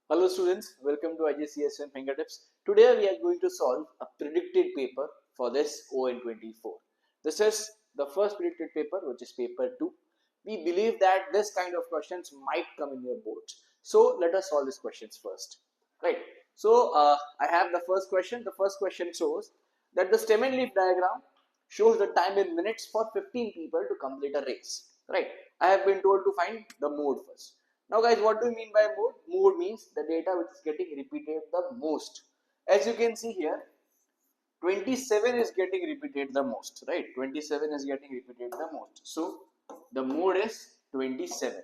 Hello students, welcome to IGCSE and Fingertips. Today we are going to solve a predicted paper for this ON24. This is the first predicted paper, which is paper 2. We believe that this kind of questions might come in your boards. So let us solve these questions first. Right. So I have the first question. The first question shows that the stem and leaf diagram shows the time in minutes for 15 people to complete a race. Right. I have been told to find the mode first. Now guys, what do you mean by mode? Mode means the data which is getting repeated the most. As you can see here, 27 is getting repeated the most, right? 27 is getting repeated the most. So the mode is 27.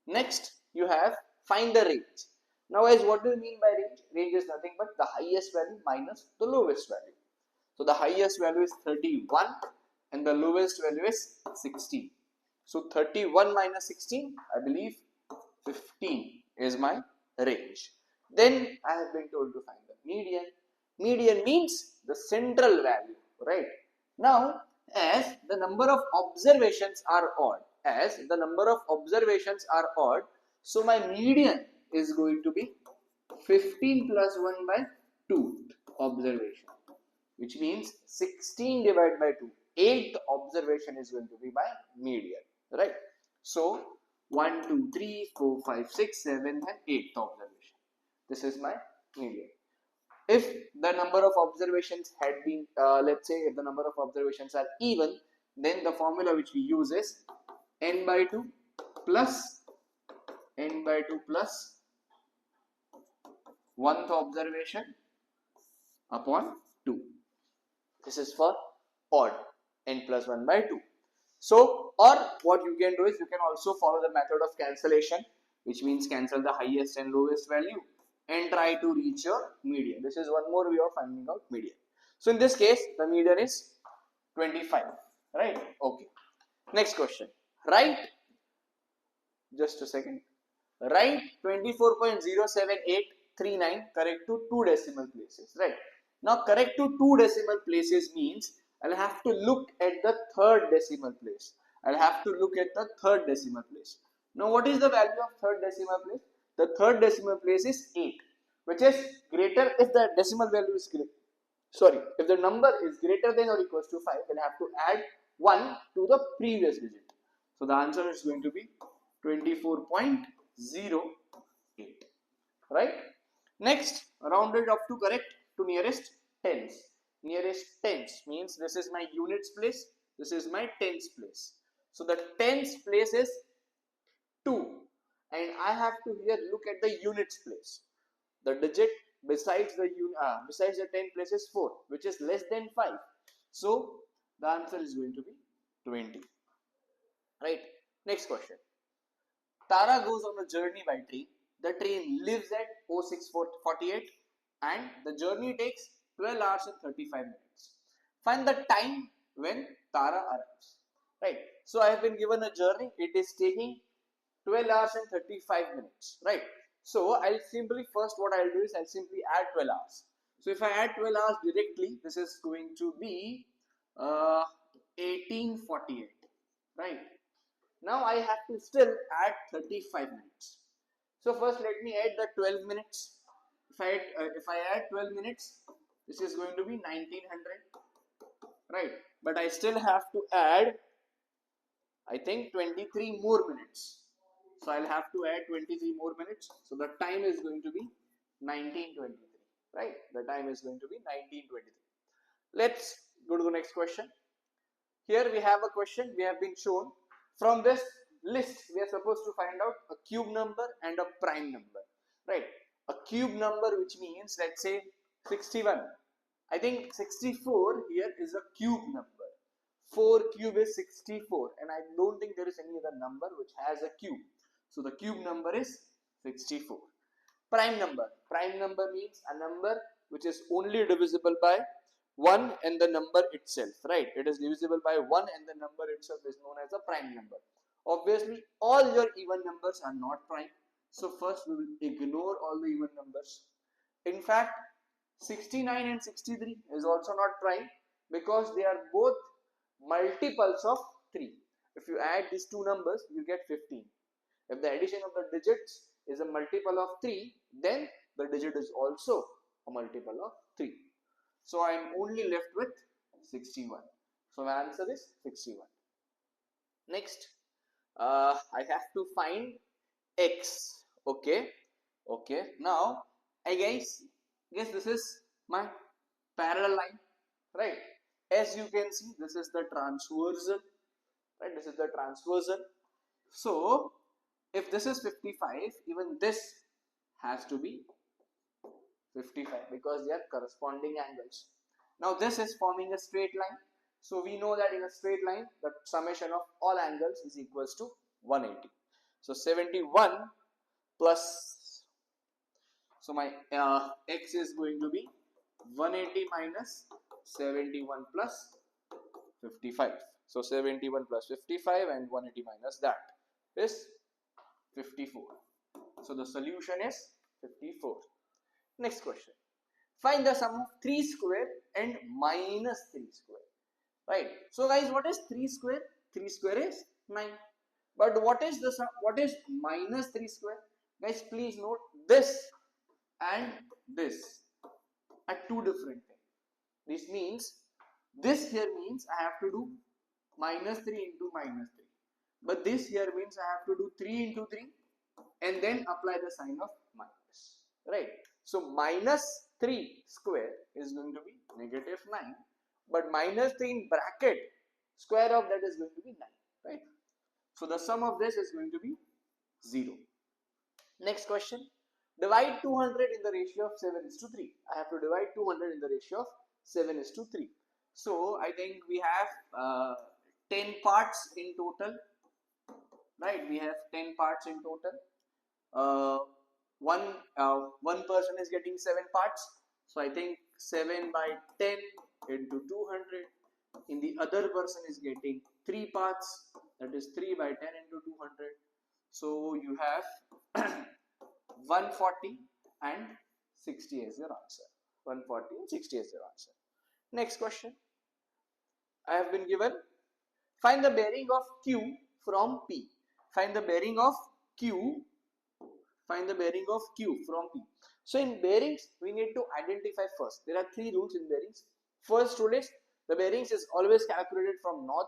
Next, you have find the range. Now guys, what do you mean by range? Range is nothing but the highest value minus the lowest value. So the highest value is 31 and the lowest value is 16. So 31 minus 16, I believe 15 is my range. Then I have been told to find the median. Median means the central value, right? Now, as the number of observations are odd, so my median is going to be 15 plus 1 by 2 observation, which means 16 divided by 2. 8th observation is going to be my median, right? So 1, 2, 3, 4, 5, 6, 7 and 8th observation. This is my median. If the number of observations had been, let's say if the number of observations are even, then the formula which we use is n by 2 plus 1th observation upon 2. This is for odd, n plus 1 by 2. So, or what you can do is you can also follow the method of cancellation, which means cancel the highest and lowest value and try to reach your median. This is one more way of finding out median. So, in this case, the median is 25, right? Okay. Next question. Write, just a second, write 24.07839 correct to 2 decimal places, right? Now, correct to 2 decimal places means I'll have to look at the third decimal place. Now, what is the value of third decimal place? The third decimal place is 8, which is greater if the decimal value is greater. If the number is greater than or equals to 5, we'll have to add 1 to the previous digit. So, the answer is going to be 24.08, right? Next, rounded up to correct to nearest tens. Nearest tens means this is my units place, this is my tens place. So the tens place is 2 and I have to here look at the units place. The digit besides the 10 place is 4, which is less than 5. So the answer is going to be 20. Right? Next question. Tara goes on a journey by train. The train leaves at 0648 and the journey takes 12 hours and 35 minutes. Find the time when Tara arrives. Right. So I have been given a journey. It is taking 12 hours and 35 minutes. Right. So I'll simply first what I'll do is I'll simply add 12 hours. So if I add 12 hours directly, this is going to be 1848. Right. Now I have to still add 35 minutes. So first let me add the 12 minutes. If I add 12 minutes, this is going to be 1900, right? But I still have to add, I think 23 more minutes. So I'll have to add 23 more minutes. So the time is going to be 1923, right? The time is going to be 1923. Let's go to the next question. Here we have a question we have been shown. From this list, we are supposed to find out a cube number and a prime number, right? A cube number, which means, let's say 61. I think 64 here is a cube number. 4 cube is 64 and I don't think there is any other number which has a cube. So the cube number is 64. Prime number. Prime number means a number which is only divisible by 1 and the number itself, right? It is divisible by 1 and the number itself is known as a prime number. Obviously, all your even numbers are not prime. So first we will ignore all the even numbers. In fact, 69 and 63 is also not prime because they are both multiples of 3. If you add these two numbers, you get 15. If the addition of the digits is a multiple of 3, then the digit is also a multiple of 3. So I am only left with 61. So my answer is 61. Next, I have to find x. Okay, now I guess this is my parallel line, right? As you can see, this is the transversal, right? This is the transversal. So if this is 55, even this has to be 55 because they are corresponding angles. Now this is forming a straight line. So we know that in a straight line, the summation of all angles is equals to 180. So 71 plus, so my x is going to be 180 minus 71 plus 55. So 71 plus 55 and 180 minus that is 54. So the solution is 54. Next question. Find the sum of 3 square and minus 3 square. Right. So guys, what is 3 square? 3 square is 9. But what is the sum? What is minus 3 square? Guys, please note this and this are two different things. This means, this here means I have to do minus 3 into minus 3. But this here means I have to do 3 into 3 and then apply the sign of minus. Right. So minus 3 square is going to be negative 9. But minus 3 in bracket, square of that is going to be 9. Right. So the sum of this is going to be 0. Next question. Divide 200 in the ratio of 7:3. I have to divide 200 in the ratio of 7:3. So I think we have 10 parts in total. Right, we have 10 parts in total. One person is getting 7 parts. So I think 7 by 10 into 200. In the other person is getting 3 parts. That is 3 by 10 into 200. So you have 140 and 60 as your answer. 140 and 60 as your answer. Next question. I have been given, find the bearing of Q from P. Find the bearing of Q. Find the bearing of Q from P. So in bearings, we need to identify first. There are 3 rules in bearings. First rule is the bearings is always calculated from north.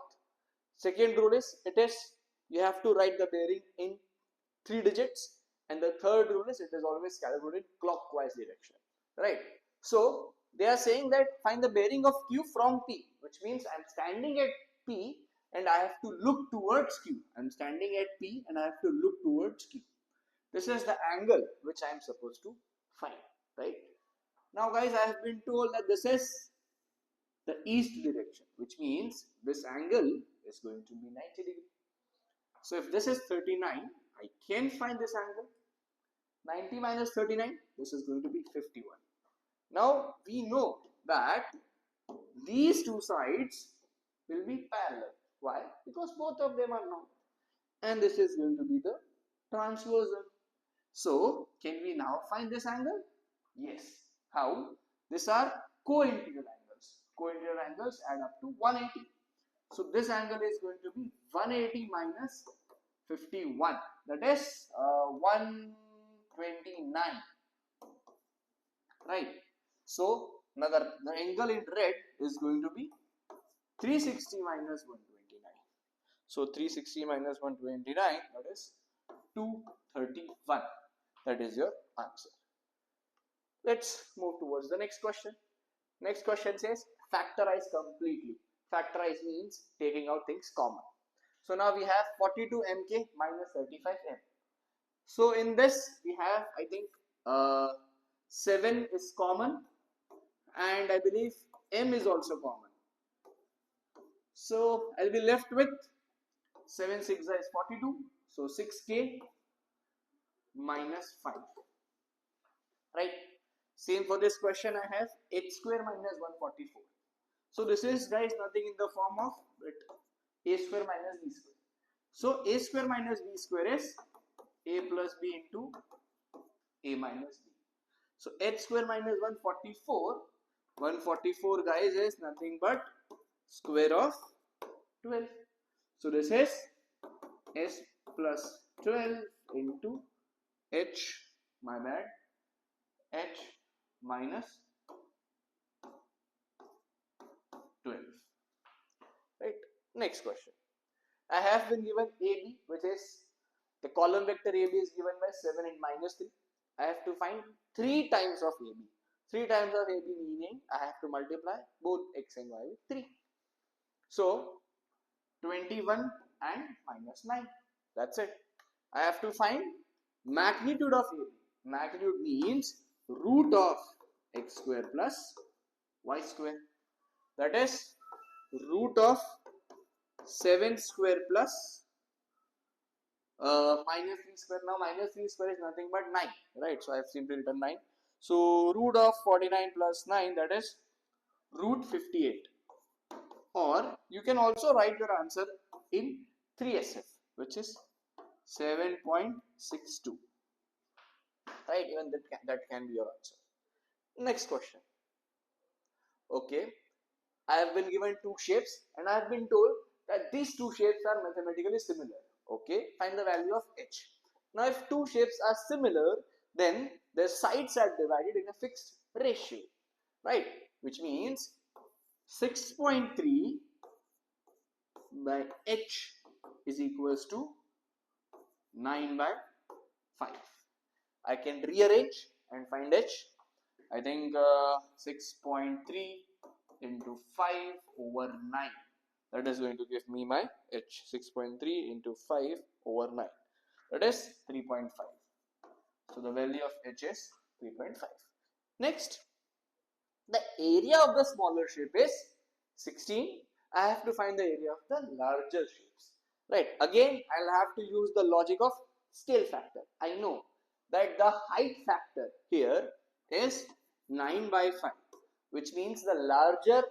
Second rule is you have to write the bearing in 3 digits. And the third rule is it is always calculated clockwise direction. Right. So they are saying that find the bearing of Q from P, which means I am standing at P and I have to look towards Q. I am standing at P and I have to look towards Q. This is the angle which I am supposed to find. Right. Now guys, I have been told that this is the east direction, which means this angle is going to be 90 degrees. So if this is 39, I can find this angle. 90 minus 39, this is going to be 51. Now we know that these two sides will be parallel. Why? Because both of them are north. And this is going to be the transversal. So can we now find this angle? Yes. How? These are co-interior angles. Co-interior angles add up to 180. So this angle is going to be 180 minus 51. That is 129. Right. So the angle in red is going to be 360 minus 129. So 360 minus 129, that is 231. That is your answer. Let's move towards the next question. Next question says factorize completely. Factorize means taking out things common. So now we have 42 mk minus 35 m. So in this we have, I think 7 is common and I believe m is also common. So I'll be left with 7 6 is 42. So 6k minus 5. Right. Same for this question, I have h square minus 144. So this is guys nothing in the form of a square minus b square. So a square minus b square is a plus b into a minus b. So h square minus 144. 144 guys is nothing but square of 12. So this is s plus 12 into h, my bad, h minus 12. Right. Next question. I have been given AB, which is the column vector AB is given by 7 and minus 3. I have to find 3 times of AB. 3 times of AB meaning I have to multiply both x and y with 3. So 21 and minus 9. That's it. I have to find magnitude of AB. Magnitude means root of x square plus y square. That is root of 7 square plus minus 3 square. Now minus 3 square is nothing but 9, right? So I have simply written 9. So root of 49 plus 9, that is root 58. Or you can also write your answer in 3SF, which is 7.62. Right? Even that can be your answer. Next question. Okay, I have been given two shapes and I have been told that these two shapes are mathematically similar. Okay, find the value of h. Now if two shapes are similar, then their sides are divided in a fixed ratio, right? Which means 6.3 by h is equals to 9 by 5. I can rearrange and find h. I think 6.3 into 5 over 9. That is going to give me my h. 6.3 into 5 over 9. That is 3.5. So the value of h is 3.5. Next, the area of the smaller shape is 16. I have to find the area of the larger shapes. Right. Again, I'll have to use the logic of scale factor. I know that the height factor here is 9 by 5, which means the larger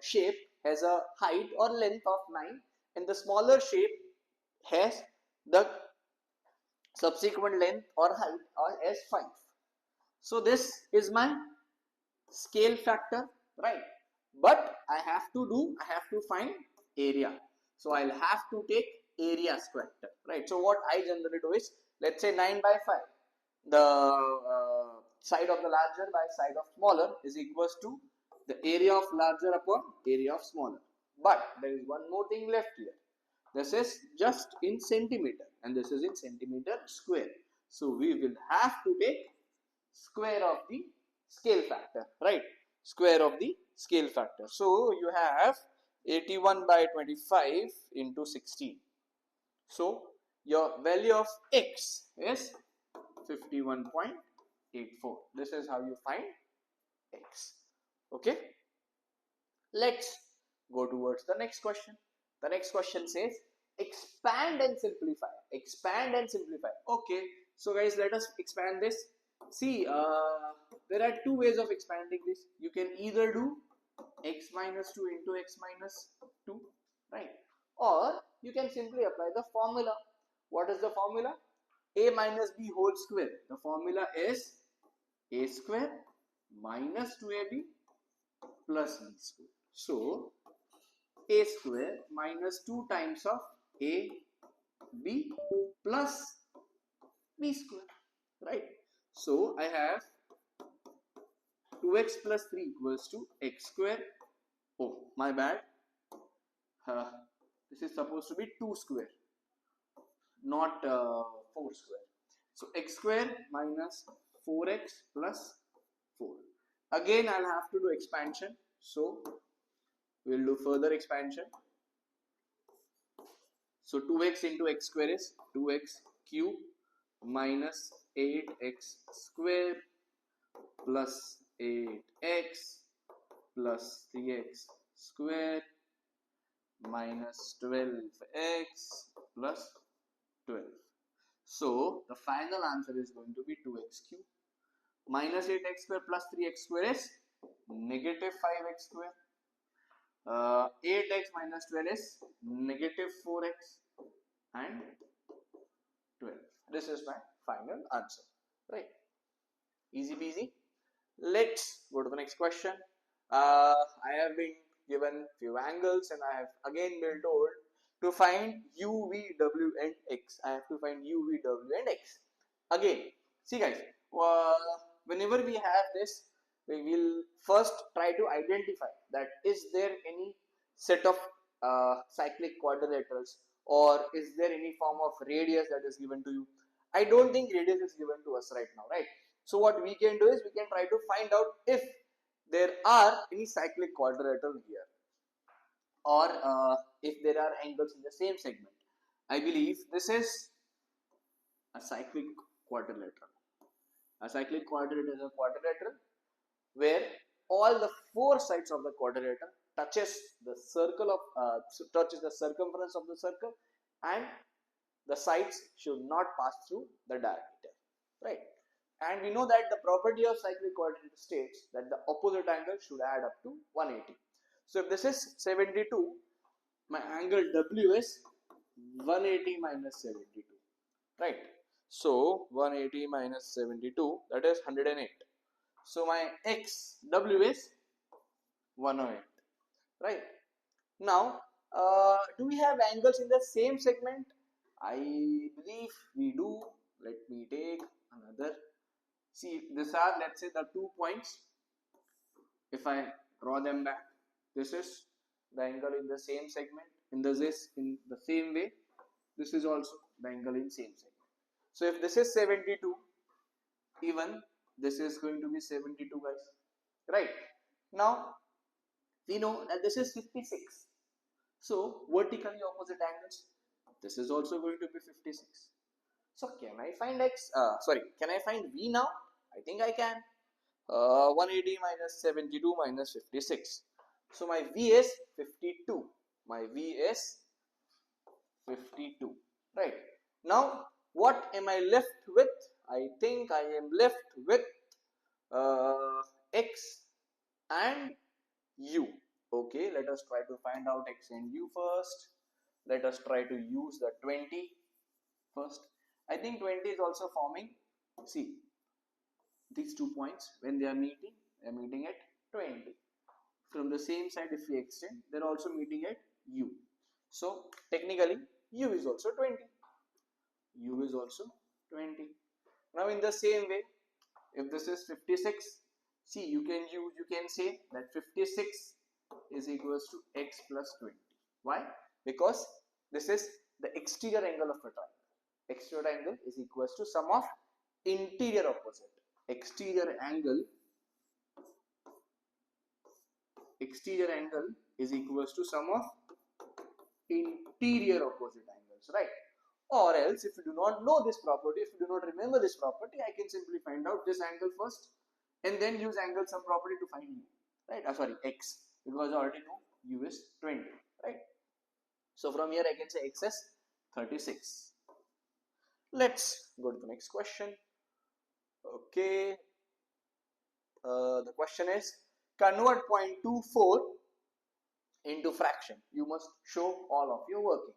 shape has a height or length of 9 and the smaller shape has the subsequent length or height as 5. So this is my scale factor, right? But I have to find area. So I'll have to take area factor, right? So what I generally do is, let's say 9 by 5. The side of the larger by side of smaller is equals to the area of larger upon area of smaller. But there is one more thing left here. This is just in centimeter and this is in centimeter square. So we will have to take square of the scale factor, right? Square of the scale factor. So you have 81 by 25 into 16. So your value of x is 51.84. This is how you find x. Okay. Let's go towards the next question. The next question says expand and simplify. Expand and simplify. Okay. So guys, let us expand this. See, there are two ways of expanding this. You can either do x minus 2 into x minus 2, right? Or you can simply apply the formula. What is the formula? A minus b whole square. The formula is a square minus 2ab plus b square. So, a square minus 2 times of a b plus b square, right? So, I have 2x plus 3 equals to x square. Oh, my bad. This is supposed to be 2 square, not 4 square. So, x square minus 4x plus 4. Again, I'll have to do expansion. So, we'll do further expansion. So 2x into x square is 2x cube minus 8x square plus 8x plus 3x square minus 12x plus 12. So the final answer is going to be 2x cube minus 8x square plus 3x square is negative 5x square. 8x minus 12 is negative 4x and 12. This is my final answer, right? Easy peasy. Let's go to the next question. I have been given few angles and I have again been told to find u, v, w and x. I have to find u, v, w and x. Again, see guys, whenever we have this, we will first try to identify that is there any set of cyclic quadrilaterals, or is there any form of radius that is given to you. I don't think radius is given to us right now, right? So what we can do is we can try to find out if there are any cyclic quadrilateral here, or if there are angles in the same segment. I believe this is a cyclic quadrilateral. A cyclic quadrilateral is a quadrilateral where all the four sides of the quadrilateral touches the circle of touches the circumference of the circle, and the sides should not pass through the diameter, right? And we know that the property of cyclic quadrilateral states that the opposite angle should add up to 180. So if this is 72, my angle W is 180 minus 72, right? So 180 minus 72, that is 108. So my x W is 108, right? Now, do we have angles in the same segment? I believe we do. Let me take another. See, these are, let's say, the 2 points. If I draw them back, this is the angle in the same segment. In the same way, this is also the angle in same segment. So if this is 72, even this is going to be 72, guys. Right? Now, we know that this is 56. So vertically opposite angles, this is also going to be 56. So can I find can I find V now? I think I can. 180 minus 72 minus 56. So my V is 52. My V is 52. Right. Now, what am I left with? I think I am left with X and U. Okay, let us try to find out X and U first. Let us try to use the 20 first. I think 20 is also forming. See, these 2 points, when they are meeting at 20. From the same side, if we extend, they are also meeting at U. So technically, U is also 20. U is also 20. Now in the same way, if this is 56, see, you can say that 56 is equals to x plus 20. Why? Because this is the exterior angle of a triangle. Exterior angle is equals to sum of interior opposite. Exterior angle is equals to sum of interior opposite angles, right? Or else, if you do not know this property, if you do not remember this property, I can simply find out this angle first and then use angle sum property to find u, right? X, because I already know u is 20, right? So from here I can say x is 36. Let's go to the next question. Okay, the question is convert 0.24 into fraction. You must show all of your working.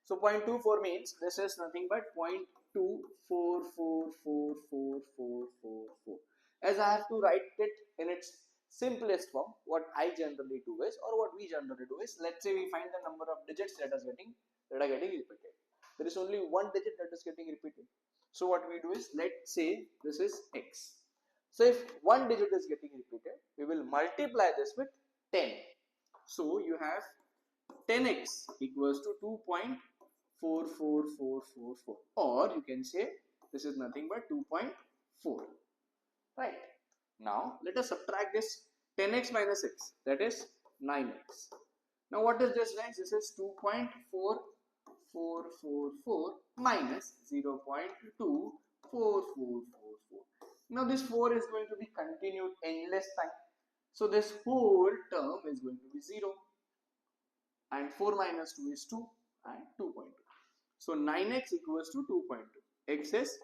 So 0.24 means this is nothing but 0.24444444. As I have to write it in its simplest form, what I generally do is, or what we generally do is, let's say we find the number of digits that are getting repeated. There is only one digit that is getting repeated. So what we do is, let's say this is x. So if one digit is getting repeated, we will multiply this with 10. So you have 10x equals to 2.44444, or you can say this is nothing but 2.4. Right. Now let us subtract this 10x minus x, that is 9x. Now what is this, guys? This is 2.4444 minus 0.24444. Now this 4 is going to be continued endless time. So this whole term is going to be 0. And 4 minus 2 is 2 and 2.2. So 9x equals to 2.2. X is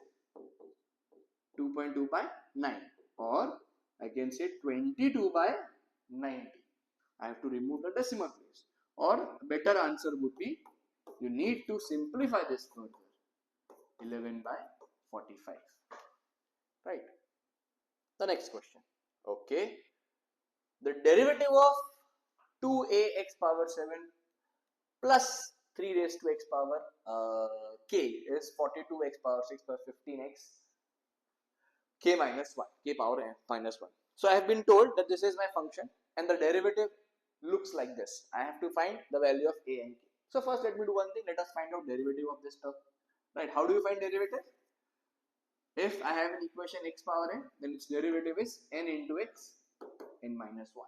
2.2 by 9. Or I can say 22 by 90. I have to remove the decimal place. Or better answer would be, you need to simplify this further. 11 by 45. Right. The next question. Okay. The derivative of 2ax power 7 plus 3 raised to x power k is 42 x power 6 plus 15x k minus 1, k power n minus 1. So I have been told that this is my function and the derivative looks like this. I have to find the value of a and k. So first let me do one thing, let us find out derivative of this term. Right, how do you find derivative? If I have an equation x power n, then its derivative is n into x n minus 1.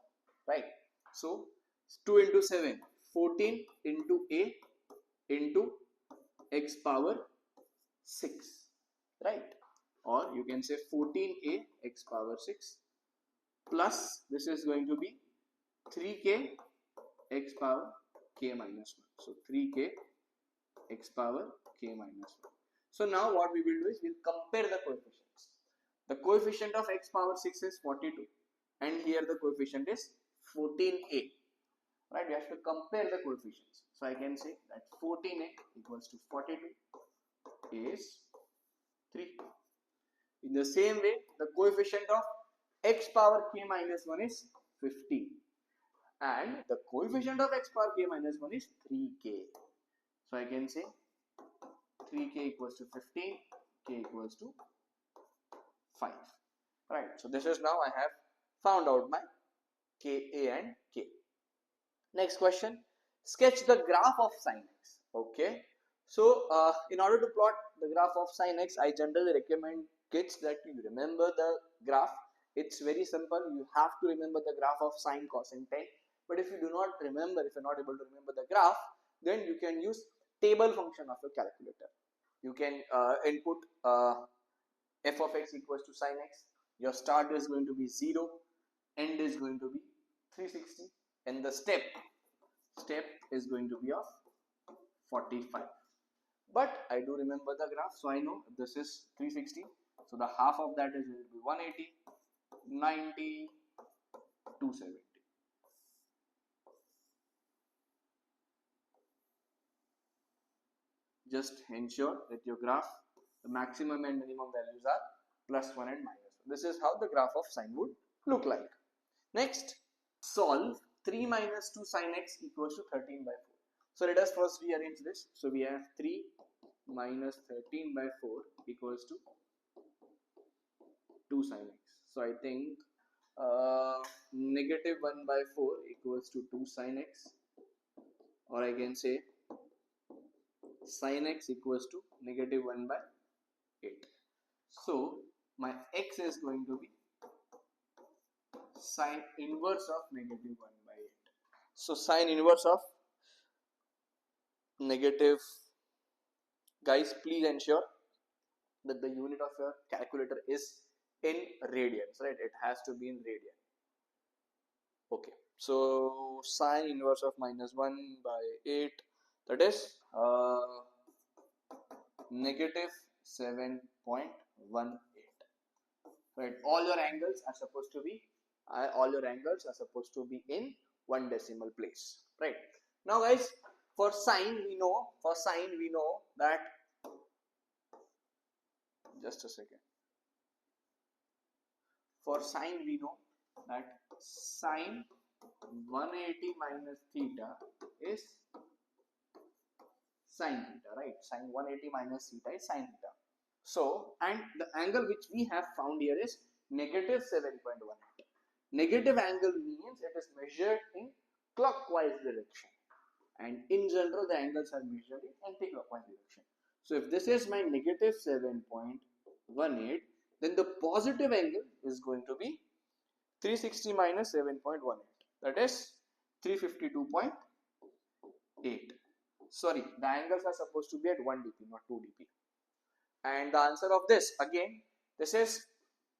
Right, so 2 into 7, 14 into a into x power 6, right? Or you can say 14a x power 6 plus this is going to be 3k x power k minus 1. So 3k x power k minus 1. So now what we will do is we will compare the coefficients. The coefficient of x power 6 is 42 and here the coefficient is 14a. Right, we have to compare the coefficients. So I can say that 14a equals to 42 is 3. In the same way, the coefficient of x power k minus 1 is 15 and the coefficient of x power k minus 1 is 3k. So I can say 3k equals to 15, k equals to 5. Right, so this is now I have found out my k, a and k. Next question, sketch the graph of sin x. Okay, so in order to plot the graph of sin x, I generally recommend kids that you remember the graph. It's very simple. You have to remember the graph of sine, cos and tan. But if you do not remember, if you're not able to remember the graph, then you can use table function of your calculator. You can input f of x equals to sin x. Your start is going to be 0, end is going to be 360, and the step is going to be of 45. But I do remember the graph, so I know this is 360. So the half of that is going to be 180, 90, 270. Just ensure that your graph, the maximum and minimum values are +1 and -1. This is how the graph of sine would look like. Next, solve 3 minus 2 sin x equals to 13 by 4. So let us first rearrange this. So we have 3 minus 13 by 4 equals to 2 sin x. So I think negative 1 by 4 equals to 2 sin x, or I can say sin x equals to negative 1 by 8. So my x is going to be sine inverse of negative 1 by 8. So sine inverse of negative, guys, please ensure that the unit of your calculator is in radians, right? It has to be in radian. Okay, so sine inverse of -1 by 8, that is negative 7.18. Right, all your angles are supposed to be in one decimal place. Right, now guys, for sine we know that, just a second, for sine we know that sine 180 minus theta is sine theta, right? Sine 180 minus theta is sine theta. So, and the angle which we have found here is negative 7.18. Negative angle means it is measured in clockwise direction, and in general the angles are measured in anti-clockwise direction. So if this is my negative 7.18, then the positive angle is going to be 360 minus 7.18, that is 352.8. Sorry, the angles are supposed to be at 1 dp, not 2 dp. And the answer of this, again, this is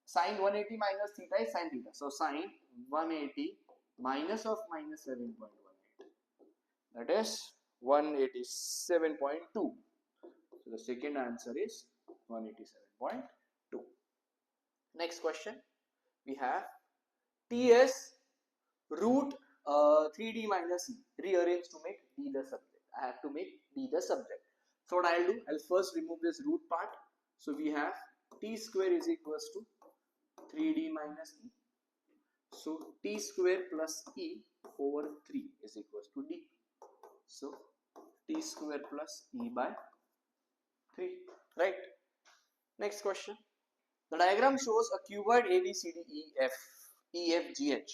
sine 180 minus theta is sine theta. So sine 180 minus of minus 7.18, that is 187.2. So the second answer is 187.2. Next question, we have TS root 3d minus c, rearrange to make d the subject. I have to make d the subject. So what I'll do, I'll first remove this root part. So we have t square is equals to 3d minus e. So t square plus e over 3 is equals to d. So t t square plus e by 3, right? Next question. The diagram shows a cuboid ABCDEF, EFGH.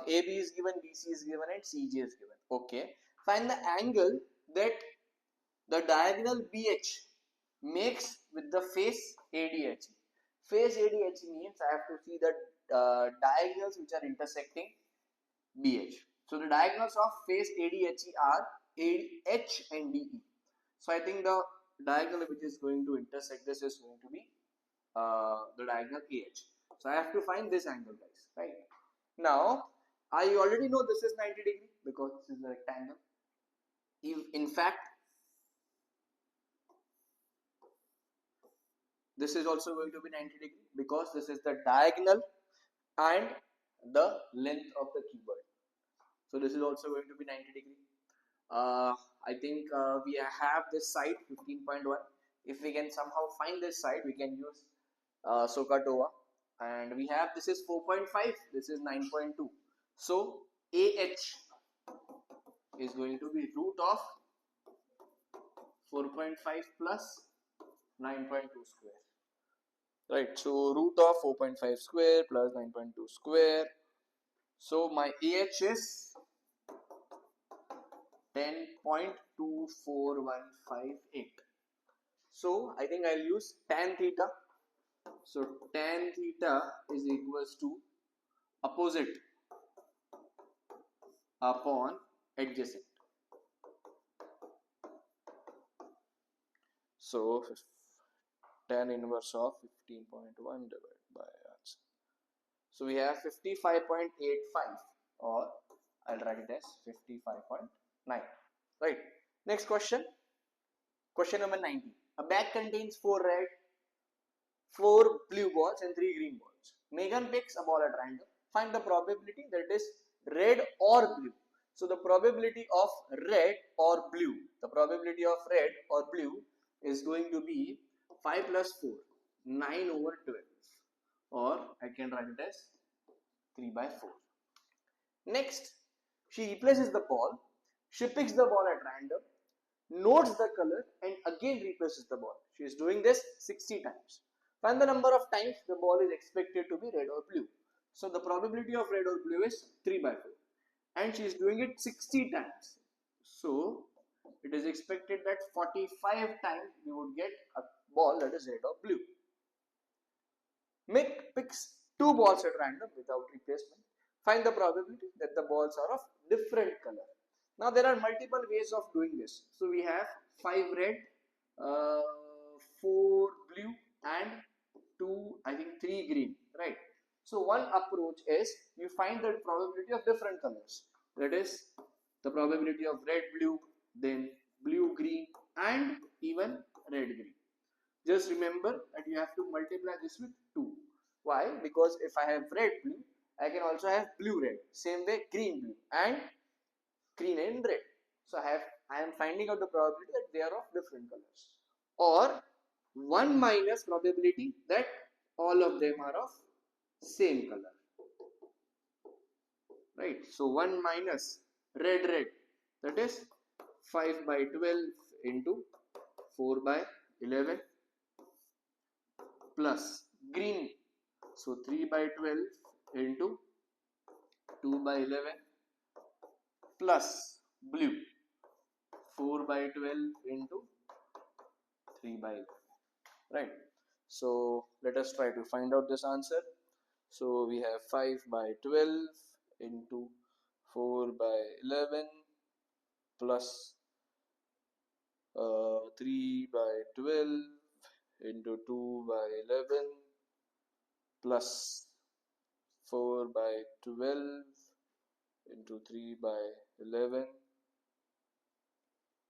AB is given, BC is given, and CG is given. Okay. Find the angle that the diagonal BH makes with the face ADH. Face ADH means I have to see the diagonals which are intersecting BH. So the diagonals of face ADHE are H and DE. So I think the diagonal which is going to intersect this is going to be the diagonal AH. So I have to find this angle, guys, right? Now, I already know this is 90 degree because this is a rectangle. In fact, this is also going to be 90 degree because this is the diagonal and the length of the cuboid. So this is also going to be 90 degree. I think we have this side 15.1. If we can somehow find this side, we can use SOHCAHTOA, and we have this is 4.5, this is 9.2. So AH is going to be root of 4.5 plus 9.2 square. Right, so root of 4.5 square plus 9.2 square. So my AH is 10.24158. So I think I'll use tan theta. So tan theta is equals to opposite upon adjacent. So tan inverse of 15.1 divided by answer. So we have 55.85, or I'll write it as 55.9. Right. Next question. Question number 90. A bag contains 4 red, 4 blue balls and 3 green balls. Megan picks a ball at random. Find the probability that it is red or blue. So the probability of red or blue, is going to be 5 plus 4, 9 over 12, or I can write it as 3 by 4. Next, she replaces the ball. She picks the ball at random, notes the color, and again replaces the ball. She is doing this 60 times. Find the number of times the ball is expected to be red or blue. So the probability of red or blue is 3 by 4. And she is doing it 60 times. So it is expected that 45 times we would get a ball that is red or blue. Mick picks 2 balls at random without replacement. Find the probability that the balls are of different color. Now there are multiple ways of doing this. So we have 5 red, 4 blue and 3 green, right? So one approach is you find the probability of different colors. That is the probability of red blue, then blue green and even red green. Just remember that you have to multiply this with 2. Why? Because if I have red blue, I can also have blue red. Same way green blue and green and red. So I am finding out the probability that they are of different colors. Or 1 minus probability that all of them are of same color. Right? So 1 minus red, that is 5 by 12 into 4 by 11 plus green, so 3 by 12 into 2 by 11 plus blue, 4 by 12 into 3 by 11, right? So let us try to find out this answer. So we have 5 by 12 into 4 by 11 plus 3 by 12 into 2 by 11 plus 4 by 12 into 3 by 11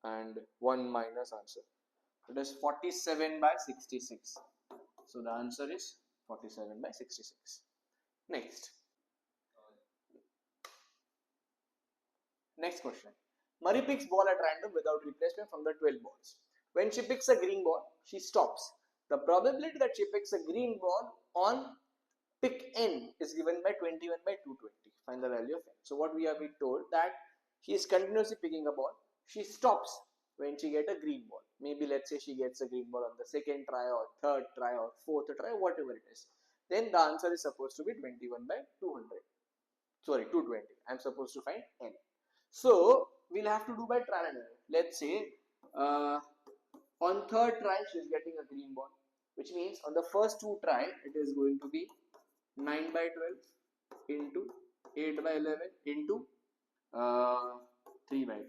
and 1 minus answer. It is 47 by 66. So the answer is 47 by 66. Next question. Murray picks ball at random without replacement from the 12 balls. When she picks a green ball, she stops. The probability that she picks a green ball on pick n is given by 21 by 220. Find the value of n. So what we have been told that she is continuously picking a ball. She stops when she get a green ball. Maybe let's say she gets a green ball on the second try or third try or fourth try, whatever it is. Then the answer is supposed to be 21 by 200. Sorry, 220. I'm supposed to find n. So we'll have to do by trial and error. Let's say on third try she is getting a green ball, which means on the first two try it is going to be 9 by 12 into 8 by 11 into 3 by 10.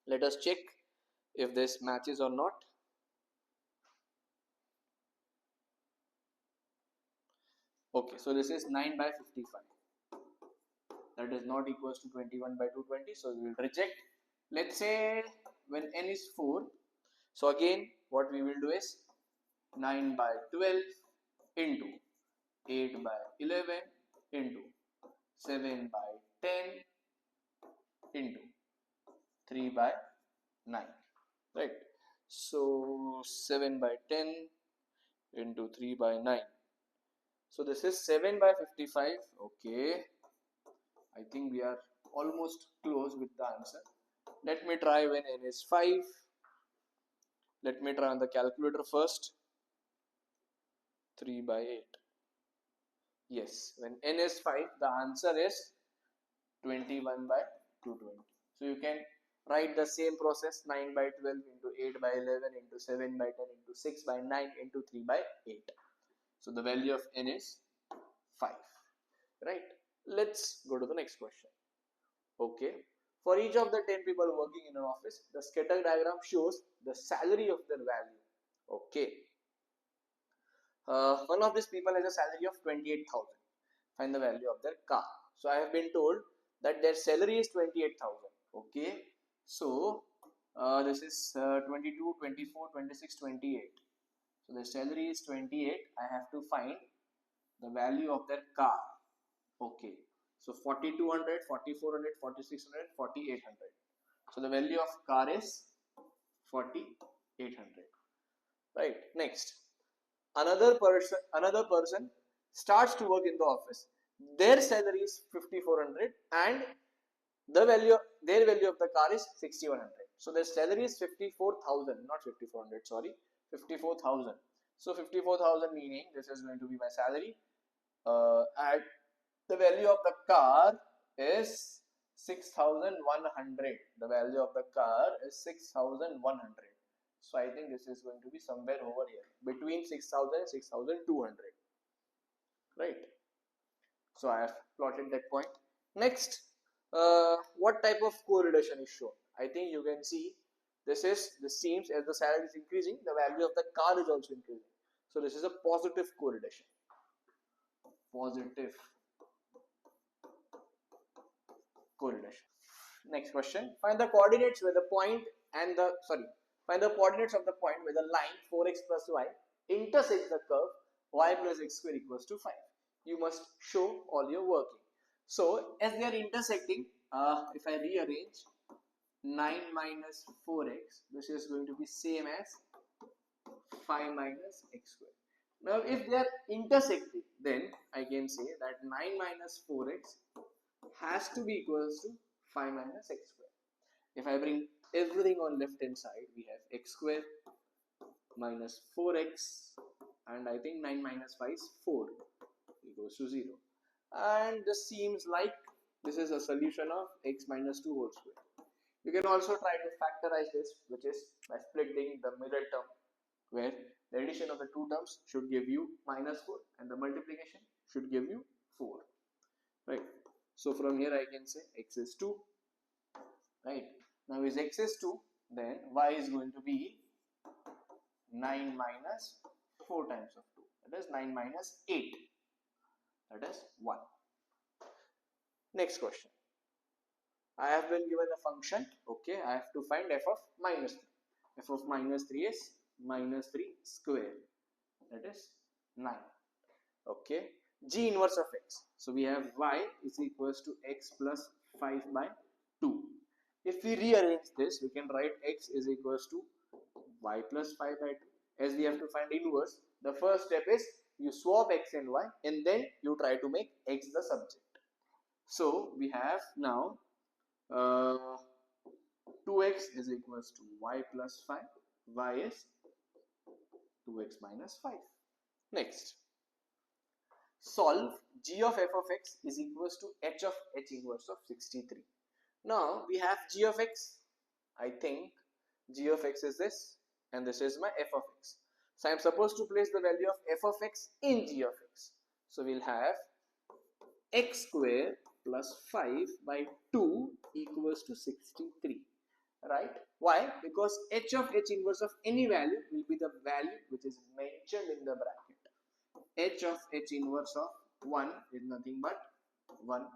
Let us check if this matches or not. Okay, so this is 9 by 55. That is not equals to 21 by 220, so we will reject. Let's say when n is 4, so again what we will do is 9 by 12 into 8 by 11 into 7 by 10 into 3 by 9, right? So 7 by 10 into 3 by 9. So this is 7 by 55. Okay, I think we are almost close with the answer. Let me try when n is 5. Let me try on the calculator first. 3 by 8. Yes, when n is 5, the answer is 21 by 220. So you can write the same process, 9 by 12 into 8 by 11 into 7 by 10 into 6 by 9 into 3 by 8. So the value of n is 5, right? Let's go to the next question. Okay, for each of the 10 people working in an office, the scatter diagram shows the salary of their value. Okay, one of these people has a salary of 28,000. Find the value of their car. So I have been told that their salary is 28,000. Okay, so this is 22, 24, 26, 28. So the salary is 28. I have to find the value of their car. Okay, so 4200, 4400, 4600, 4800. So the value of car is 4800. Right. Next, another person starts to work in the office. Their salary is 5400 and their value of the car is 6100. So their salary is 54,000, not 5400. Sorry, 54,000. So 54,000 meaning this is going to be my salary. And the value of the car is 6,100. The value of the car is 6,100. So I think this is going to be somewhere over here between 6,000 and 6,200. Right. So I have plotted that point. Next, what type of correlation is shown? I think you can see this seems as the salary is increasing, the value of the car is also increasing. So this is a positive correlation. Positive correlation. Next question. Find the coordinates where the point and the find the coordinates of the point where the line 4x plus y intersects the curve y plus x square equals to 5. You must show all your working. So as they are intersecting, if I rearrange 9 minus 4x, this is going to be same as 5 minus x square. Now if they are intersecting, then I can say that 9 minus 4x has to be equals to 5 minus x square. If I bring everything on left hand side, we have x square minus 4x, and I think 9 minus 5 is 4 equals to 0. And this seems like this is a solution of x minus 2 whole square. You can also try to factorize this, which is by splitting the middle term, where the addition of the two terms should give you minus 4 and the multiplication should give you 4. Right. So from here I can say x is 2. Right. Now is x is 2, then y is going to be 9 minus 4 times of 2. That is 9 minus 8. That is 1. Next question. I have been given a function. Okay, I have to find f of minus 3. F of minus 3 is minus 3 square. That is 9. Okay. G inverse of x. So we have y is equals to x plus 5 by 2. If we rearrange this, we can write x is equals to y plus 5 by 2. As we have to find inverse, the first step is you swap x and y and then you try to make x the subject. So we have now 2x is equals to y plus 5. Y is 2x minus 5. Next, solve g of f of x is equals to h of h inverse of 63. Now we have g of x. I think g of x is this and this is my f of x. So I am supposed to place the value of f of x in g of x. So we'll have x square plus 5 by 2 equals to 63. Right? Why? Because h of h inverse of any value will be the value which is mentioned in the bracket. H of h inverse of 1 is nothing but 1.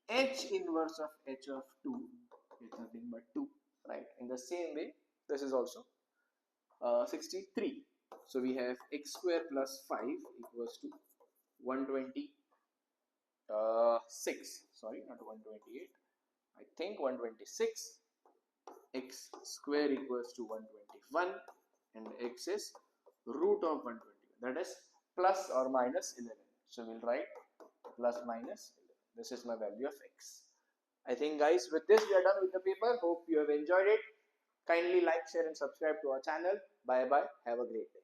H inverse of h of 2 is nothing but 2. Right? In the same way, this is also 63. So we have x square plus 5 equals to 126. Sorry, not 128. I think 126. X square equals to 121 and x is root of 121. That is plus or minus 11. So we'll write plus minus 11. This is my value of x. I think guys, with this we are done with the paper. Hope you have enjoyed it. Kindly like, share and subscribe to our channel. Bye bye. Have a great day.